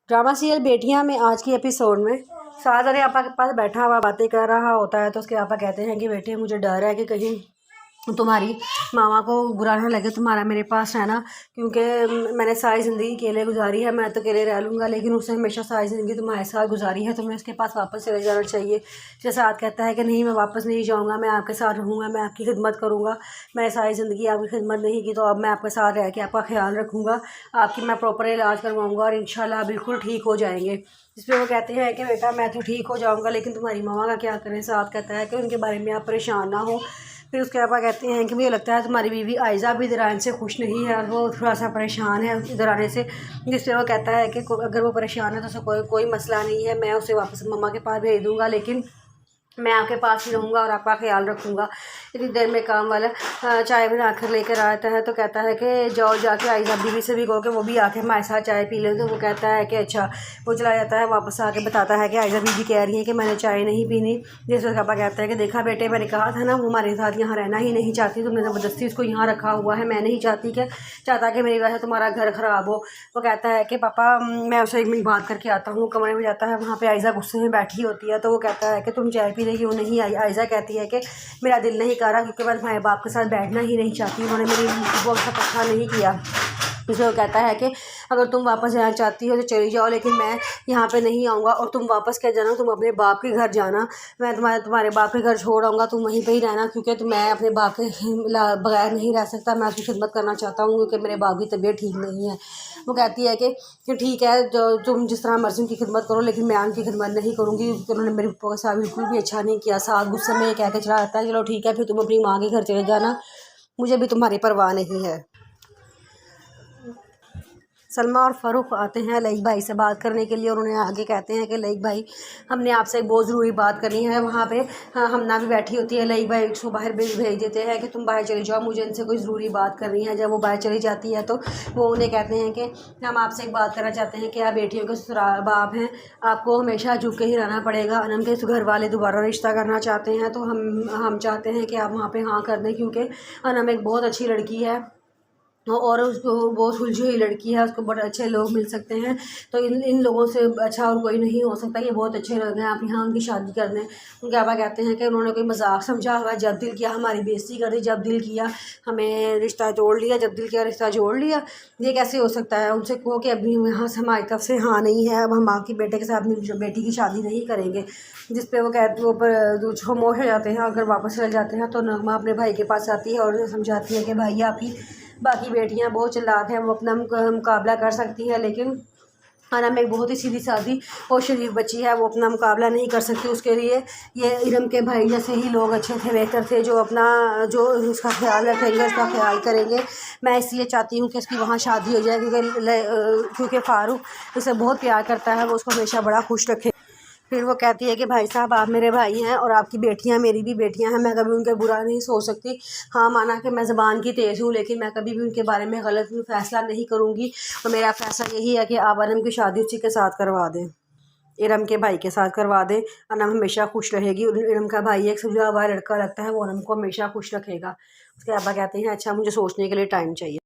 Drama serial बेटियां में आज की एपिसोड में सादर आपा के पास बैठा हुआ बातें कर रहा होता है तो उसके आपा कहते हैं कि बेटे मुझे डर है कि कहीं तुम्हारी मामा को बुरा ना लगे तुम्हारा मेरे पास रहना, क्योंकि मैंने सारी ज़िंदगी अकेले गुजारी है। मैं तो अकेले रह लूँगा लेकिन उसने हमेशा सारी ज़िंदगी तुम्हारे साथ गुजारी है, तुम्हें उसके पास वापस चले जाना चाहिए। जैसा कहता है कि नहीं मैं वापस नहीं जाऊँगा, मैं आपके साथ रहूँगा, मैं आपकी खिदमत करूँगा। मैंने सारी ज़िंदगी आपकी खिदमत नहीं की तो अब मैं आपके साथ रह के आपका ख्याल रखूँगा, आपकी मैं प्रॉपर इलाज करवाऊँगा और इंशाल्लाह बिल्कुल ठीक हो जाएंगे। जिस पर वो कहते हैं कि बेटा मैं तो ठीक हो जाऊँगा लेकिन तुम्हारी मामा का क्या करें। साथ कहता है कि उनके बारे में आप परेशान ना हो। फिर उसके पापा कहते हैं कि मुझे लगता है तुम्हारी बीवी आयज़ा भी इधर आने से खुश नहीं है और वो थोड़ा सा परेशान है इधर आने से। जिससे वो कहता है कि अगर वो परेशान है तो उसे कोई मसला नहीं है, मैं उसे वापस मम्मा के पास भेज दूँगा, लेकिन मैं आपके पास ही रहूँगा और आपका ख्याल रखूँगा। इतनी देर में काम वाला चाय बना कर लेकर आता है तो कहता है कि जाओ जाके आयज़ा बीवी से भी कहो कि वो भी आके हमारे साथ चाय पी लें। तो वो कहता है कि अच्छा। वो चला जाता है, वापस आके बताता है कि आयज़ा बीवी कह रही है कि मैंने चाय नहीं पीनी। जिसका पापा कहता है कि देखा बेटे मैंने कहा था ना वो हमारे साथ यहाँ रहना ही नहीं चाहती, तुमने ज़बरदस्ती उसको यहाँ रखा हुआ है, मैं नहीं चाहता कि मेरी वजह से तुम्हारा घर ख़राब हो। वो कहता है कि पापा मैं उसे 1 मिनट बात करके आता हूँ। कमरे में जाता है, वहाँ पर आयज़ा गुस्से में बैठी होती है तो वो कहता है कि तुम चाय पी क्यों नहीं आई। आयज़ा कहती है कि मेरा दिल नहीं कर रहा क्योंकि मैं तुम्हारे बाप के साथ बैठना ही नहीं चाहती, उन्होंने मेरी वो अच्छा नहीं किया। इसलिए वो कहता है कि अगर तुम वापस जाना चाहती हो तो चली जाओ, लेकिन मैं यहाँ पे नहीं आऊँगा और तुम वापस क्या जाना, तुम अपने बाप के घर जाना, मैं तुम्हारे बाप के घर छोड़ आऊँगा, तुम वहीं पे ही रहना, क्योंकि मैं अपने बाप के बगैर नहीं रह सकता। मैं उसकी खिदमत करना चाहता हूँ क्योंकि मेरे बाप की तबीयत ठीक नहीं है। वो कहती है कि ठीक है जो तुम जिस तरह मर्जी उनकी खिदमत करो, लेकिन मैं उनकी खिदमत नहीं करूँगी, उन्होंने मेरे साथ बिल्कुल भी अच्छा नहीं किया। साथ गुस्से में ये कह के चला जाता है चलो ठीक है फिर तुम अपनी माँ के घर चले जाना, मुझे भी तुम्हारी परवाह नहीं है। सलमा और फ़ारूक आते हैं लईक भाई से बात करने के लिए और उन्हें आगे कहते हैं कि लईक भाई हमने आपसे एक बहुत ज़रूरी बात करनी है। वहाँ पे हमना भी बैठी होती है, लईक भाई उसको बाहर भेज देते हैं कि तुम बाहर चली जाओ, मुझे इनसे कोई ज़रूरी बात करनी है। जब वो बाहर चली जाती है तो वो उन्हें कहते हैं कि हम आपसे एक बात करना चाहते हैं कि आप बेटियों के ससुराल बाप हैं, आपको हमेशा झुक के ही रहना पड़ेगा। अनम के घर वाले दोबारा रिश्ता करना चाहते हैं तो हम चाहते हैं कि आप वहाँ पर हाँ कर दें, क्योंकि अनम एक बहुत अच्छी लड़की है और उसको बहुत सुलझी हुई लड़की है, उसको बड़े अच्छे लोग मिल सकते हैं। तो इन लोगों से अच्छा और कोई नहीं हो सकता, ये बहुत अच्छे लोग हैं, आप यहाँ उनकी शादी कर दें। उनके पापा कहते हैं कि उन्होंने कोई मजाक समझा हुआ, जब दिल किया हमारी बेइज्जती कर दी, जब दिल किया हमें रिश्ता जोड़ लिया, जब दिल किया रिश्ता जोड़ लिया, ये कैसे हो सकता है। उनसे कहो कि अभी यहाँ से हमारी तरफ से हाँ नहीं है, अब हम आपकी बेटे के साथ अपनी बेटी की शादी नहीं करेंगे। जिस पे वो कहते वो पर खामोश हो जाते हैं। अगर वापस चले जाते हैं तो नगमा अपने भाई के पास आती है और समझाती है कि भाई आपकी बाकी बेटियां बहुत चालाक हैं, वो अपना मुकाबला कर सकती हैं, लेकिन अनम एक बहुत ही सीधी सादी और शरीफ बच्ची है, वो अपना मुकाबला नहीं कर सकती। उसके लिए ये इरम के भाई जैसे ही लोग अच्छे थे बेहतर थे जो उसका ख्याल रखेंगे, उसका ख्याल करेंगे। मैं इसलिए चाहती हूँ कि इसकी वहाँ शादी हो जाए क्योंकि फ़ारूक उसे बहुत प्यार करता है, वो उसको हमेशा बड़ा खुश रखे। फिर वो कहती है कि भाई साहब आप मेरे भाई हैं और आपकी बेटियां मेरी भी बेटियां हैं, मैं कभी उनके बुरा नहीं सोच सकती। हाँ माना कि मैं ज़बान की तेज़ हूँ, लेकिन मैं कभी भी उनके बारे में गलत फैसला नहीं करूँगी। और मेरा फैसला यही है कि आप अनम की शादी उसी के साथ करवा दें, इरम के भाई के साथ करवा दें। अनम हमेशा खुश रहेगी। इरम का भाई एक सुलझा हुआ लड़का लगता है, वो अनम को हमेशा खुश रखेगा। उसके अब्बा कहते हैं अच्छा मुझे सोचने के लिए टाइम चाहिए।